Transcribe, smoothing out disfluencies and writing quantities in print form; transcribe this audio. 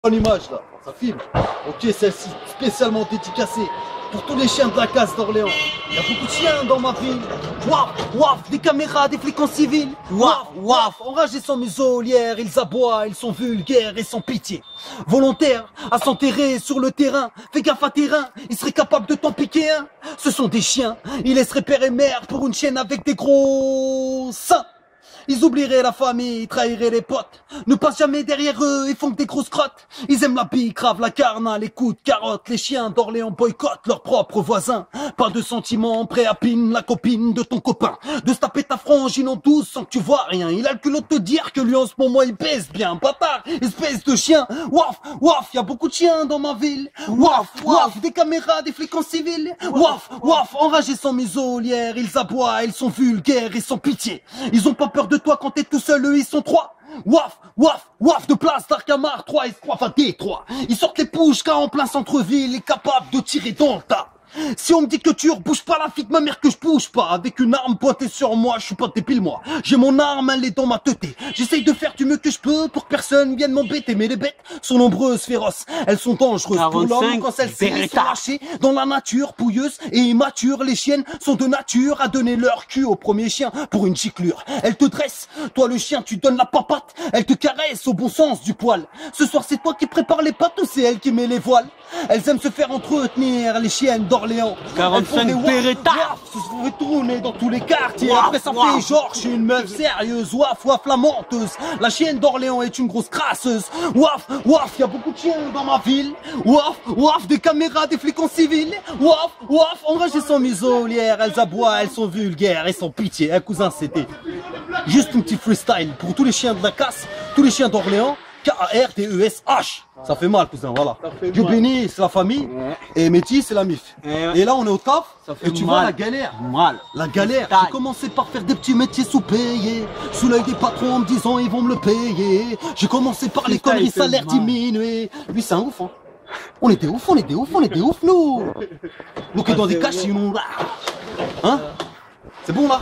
Bonne image là, ça filme. Ok, celle-ci, spécialement dédicacée pour tous les chiens de la casse d'Orléans. Il y a beaucoup de chiens dans ma ville. Waf, waf, des caméras, des flics en civil. Waf, waf, enragés sans muselière, ils aboient, ils sont vulgaires et sans pitié. Volontaires à s'enterrer sur le terrain. Fais gaffe à terrain, ils seraient capables de t'en piquer un. Ce sont des chiens, ils laisseraient père et mère pour une chienne avec des gros seins. Ils oublieraient la famille, trahiraient les potes. Ne passent jamais derrière eux, ils font que des grosses crottes. Ils aiment la bille, crave la carna, les coups de carotte. Les chiens d'Orléans boycottent leurs propres voisins. Pas de sentiments, prêt à pine la copine de ton copain. De se taper ta frangine en douce sans que tu vois rien. Il a le culot de te dire que lui en ce moment il baisse bien. Bâtard, espèce de chien. Waf, waf, y a beaucoup de chiens dans ma ville. Waf, waf, des caméras, des flics en civil. Waf, waf, enragés sans muselière. Ils aboient, ils sont vulgaires et sans pitié. Ils ont pas peur de toi quand t'es tout seul, eux ils sont trois. Waf, waf, waf de place d'Arcamar, 3 S3, enfin D3. Ils sortent les pouches-cas en plein centre-ville, capables de tirer dans le tas. Si on me dit que tu rebouges pas la fille de ma mère que je bouge pas, avec une arme pointée sur moi, je suis pas dépile-moi. J'ai mon arme, elle est dans ma teuté. J'essaye de faire du mieux que je peux pour que personne vienne m'embêter. Mais les bêtes sont nombreuses, féroces. Elles sont dangereuses pour l'homme quand celles-ci sont lâchées dans la nature, pouilleuses et immatures. Les chiennes sont de nature à donner leur cul au premier chien pour une giclure. Elles te dressent, toi le chien tu donnes la papate. Elles te caressent au bon sens du poil. Ce soir c'est toi qui prépares les pâtes ou c'est elle qui met les voiles? Elles aiment se faire entretenir, les chiennes d'Orléans. 45 Beretta. Se fait tourner dans tous les quartiers. Après ça fait genre, je suis une meuf sérieuse. Waf, waf, la menteuse. La chienne d'Orléans est une grosse crasseuse. Waf, waf, y a beaucoup de chiens dans ma ville. Waf, waf, des caméras, des flics en civil. Waf, waf, enragés sans muselière. Elles aboient, elles sont vulgaires et sans pitié. Cousin, c'était juste un petit freestyle pour tous les chiens de la casse, tous les chiens d'Orléans. K-A-R-T-E-S-H. Ça fait mal, cousin, voilà. Dieu béni, c'est la famille. Et Métis, c'est la mif. Et là, on est au taf. Et tu vois la galère. La galère. J'ai commencé par faire des petits métiers sous-payés. Sous l'œil des patrons en me disant, ils vont me le payer. J'ai commencé par les conneries, salaire diminué. Lui, c'est un ouf, hein. On était ouf, nous. Nous qui dans des caches, nous. Hein? C'est bon, là?